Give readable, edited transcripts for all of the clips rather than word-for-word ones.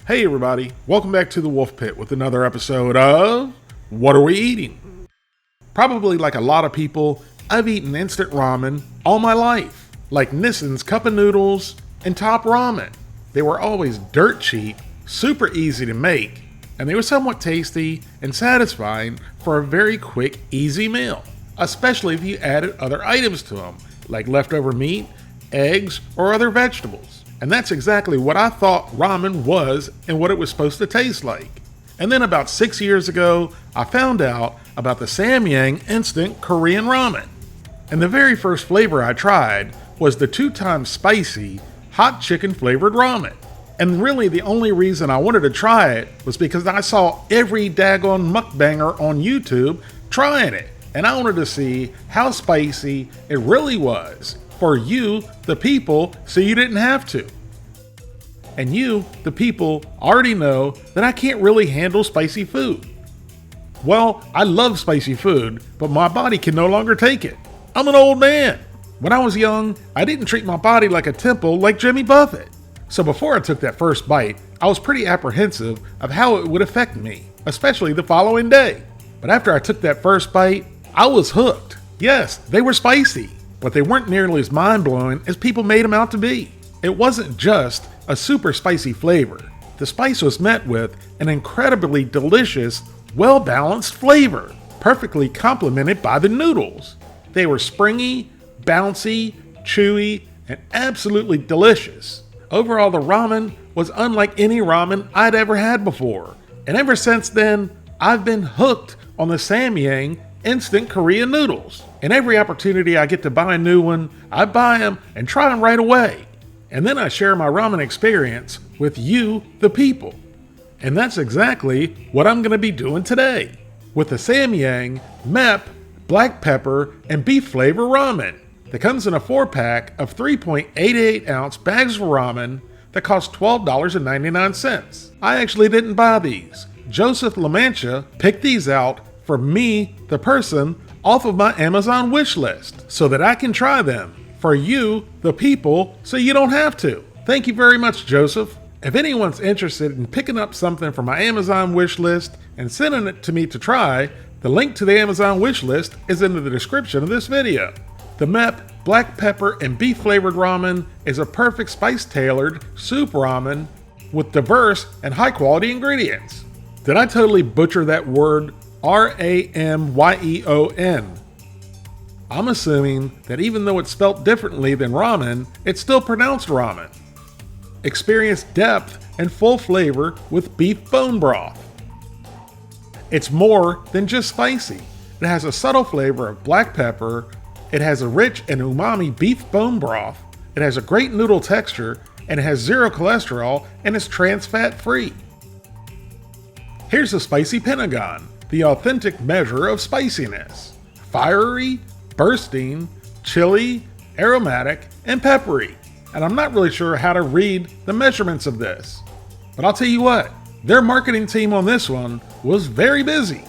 Hey everybody, welcome back to the Wolf Pit with another episode of What Are We Eating? Probably like a lot of people, I've eaten instant ramen all my life, like Nissin's Cup of Noodles and Top Ramen. They were always dirt cheap, super easy to make, and they were somewhat tasty and satisfying for a very quick, easy meal, especially if you added other items to them, like leftover meat, eggs, or other vegetables. And that's exactly what I thought ramen was and what it was supposed to taste like. And then about 6 years ago, I found out about the Samyang instant Korean ramen. And the very first flavor I tried was the 2-time spicy, hot chicken flavored ramen. And really the only reason I wanted to try it was because I saw every daggone mukbanger on YouTube trying it. And I wanted to see how spicy it really was. For you, the people, so you didn't have to. And you, the people, already know that I can't really handle spicy food. Well, I love spicy food, but my body can no longer take it. I'm an old man. When I was young, I didn't treat my body like a temple like Jimmy Buffett. So before I took that first bite, I was pretty apprehensive of how it would affect me, especially the following day. But after I took that first bite, I was hooked. Yes, they were spicy, but they weren't nearly as mind-blowing as people made them out to be. It wasn't just a super spicy flavor. The spice was met with an incredibly delicious, well-balanced flavor, perfectly complemented by the noodles. They were springy, bouncy, chewy, and absolutely delicious. Overall, the ramen was unlike any ramen I'd ever had before. And ever since then, I've been hooked on the Samyang instant Korean noodles. And every opportunity I get to buy a new one, I buy them and try them right away. And then I share my ramen experience with you, the people. And that's exactly what I'm going to be doing today with the Samyang MEP black pepper and beef flavor ramen that comes in a 4-pack of 3.88 ounce bags of ramen that cost $12.99. I actually didn't buy these. Joseph La Mancha picked these out for me, the person, off of my Amazon wish list so that I can try them for you, the people, so you don't have to. Thank you very much, Joseph. If anyone's interested in picking up something from my Amazon wish list and sending it to me to try, the link to the Amazon wish list is in the description of this video. The MEP black pepper and beef flavored ramen is a perfect spice-tailored soup ramen with diverse and high-quality ingredients. Did I totally butcher that word? Ramyeon. I'm assuming that even though it's spelt differently than ramen, it's still pronounced ramen. Experience depth and full flavor with beef bone broth. It's more than just spicy. It has a subtle flavor of black pepper, it has a rich and umami beef bone broth, it has a great noodle texture, and it has zero cholesterol and is trans fat free. Here's the spicy pentagon, the authentic measure of spiciness. Fiery, bursting, chili, aromatic, and peppery. And I'm not really sure how to read the measurements of this. But I'll tell you what, their marketing team on this one was very busy.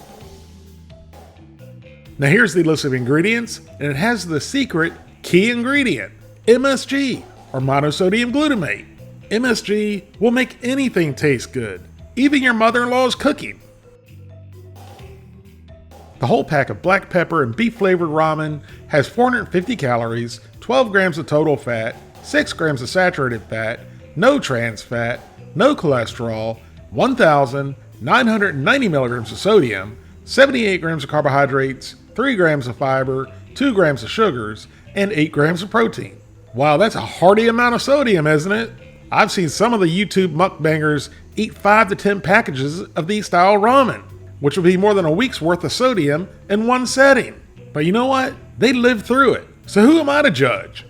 Now here's the list of ingredients, and it has the secret key ingredient, MSG, or monosodium glutamate. MSG will make anything taste good, even your mother-in-law's cooking. The whole pack of black pepper and beef flavored ramen has 450 calories, 12 grams of total fat, 6 grams of saturated fat, no trans fat, no cholesterol, 1,990 milligrams of sodium, 78 grams of carbohydrates, 3 grams of fiber, 2 grams of sugars, and 8 grams of protein. Wow, that's a hearty amount of sodium, isn't it? I've seen some of the YouTube mukbangers eat 5 to 10 packages of these style ramen, which would be more than a week's worth of sodium in one setting. But you know what? They lived through it. So who am I to judge?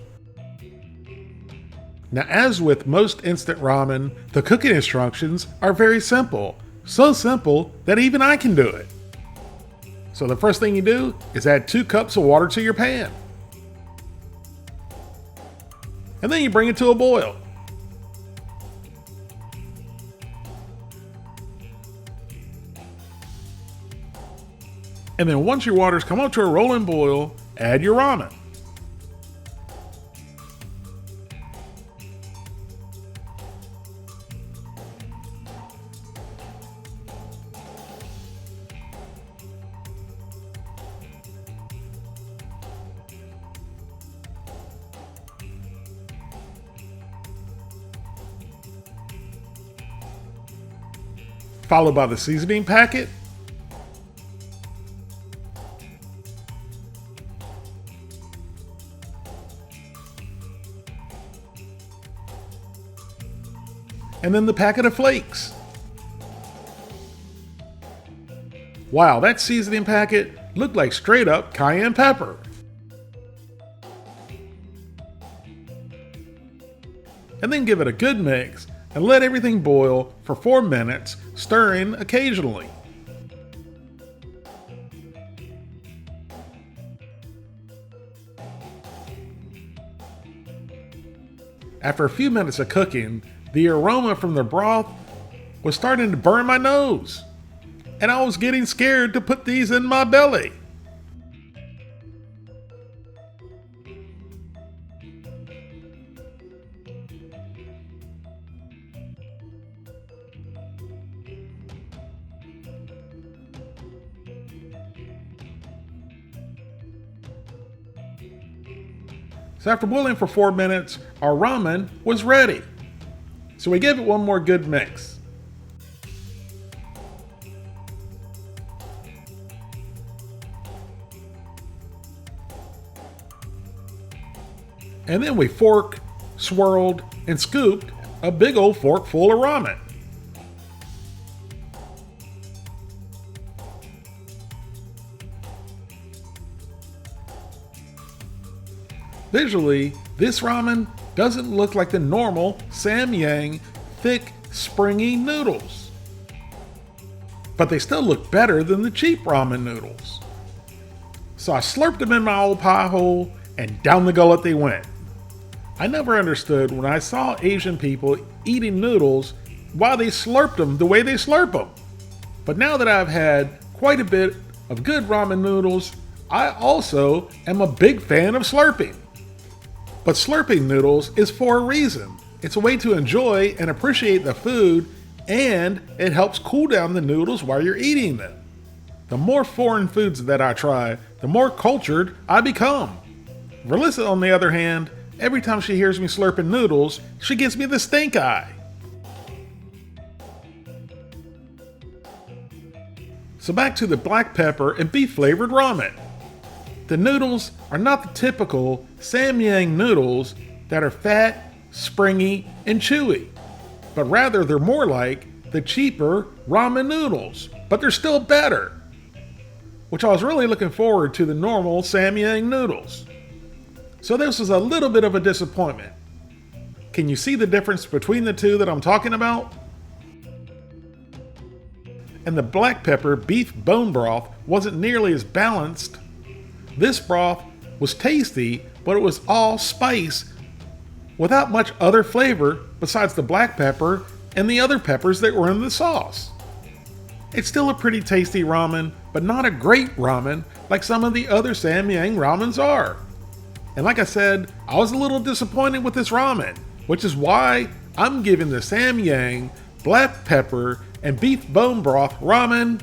Now, as with most instant ramen, the cooking instructions are very simple. So simple that even I can do it. So the first thing you do is add 2 cups of water to your pan. And then you bring it to a boil. And then once your waters come up to a rolling boil, add your ramen. followed by the seasoning packet, and then the packet of flakes. Wow, that seasoning packet looked like straight up cayenne pepper. And then give it a good mix and let everything boil for 4 minutes, stirring occasionally. After a few minutes of cooking, the aroma from the broth was starting to burn my nose, and I was getting scared to put these in my belly. So after boiling for 4 minutes, our ramen was ready. So we gave it one more good mix. And then we forked, swirled, and scooped a big old fork full of ramen. Visually, this ramen doesn't look like the normal Samyang thick, springy noodles. But they still look better than the cheap ramen noodles. So I slurped them in my old pie hole and down the gullet they went. I never understood when I saw Asian people eating noodles why they slurped them the way they slurp them. But now that I've had quite a bit of good ramen noodles, I also am a big fan of slurping. But slurping noodles is for a reason. It's a way to enjoy and appreciate the food, and it helps cool down the noodles while you're eating them. The more foreign foods that I try, the more cultured I become. Relissa, on the other hand, every time she hears me slurping noodles, she gives me the stink eye. So back to the black pepper and beef flavored ramen. The noodles are not the typical Samyang noodles that are fat, springy, and chewy, but rather they're more like the cheaper ramen noodles, but they're still better, which I was really looking forward to the normal Samyang noodles. So this was a little bit of a disappointment. Can you see the difference between the two that I'm talking about? And the black pepper beef bone broth wasn't nearly as balanced. This broth was tasty, but it was all spice without much other flavor besides the black pepper and the other peppers that were in the sauce. It's still a pretty tasty ramen, but not a great ramen like some of the other Samyang ramens are. And like I said, I was a little disappointed with this ramen, which is why I'm giving the Samyang black pepper and beef bone broth ramen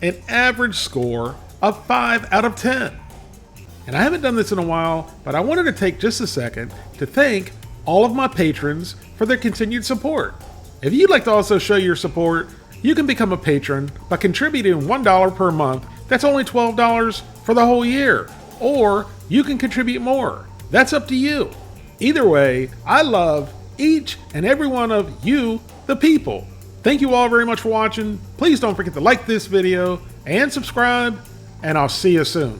an average score of 5 out of 10. And I haven't done this in a while, but I wanted to take just a second to thank all of my patrons for their continued support. If you'd like to also show your support, you can become a patron by contributing $1 per month. That's only $12 for the whole year. Or you can contribute more. That's up to you. Either way, I love each and every one of you, the people. Thank you all very much for watching. Please don't forget to like this video and subscribe, and I'll see you soon.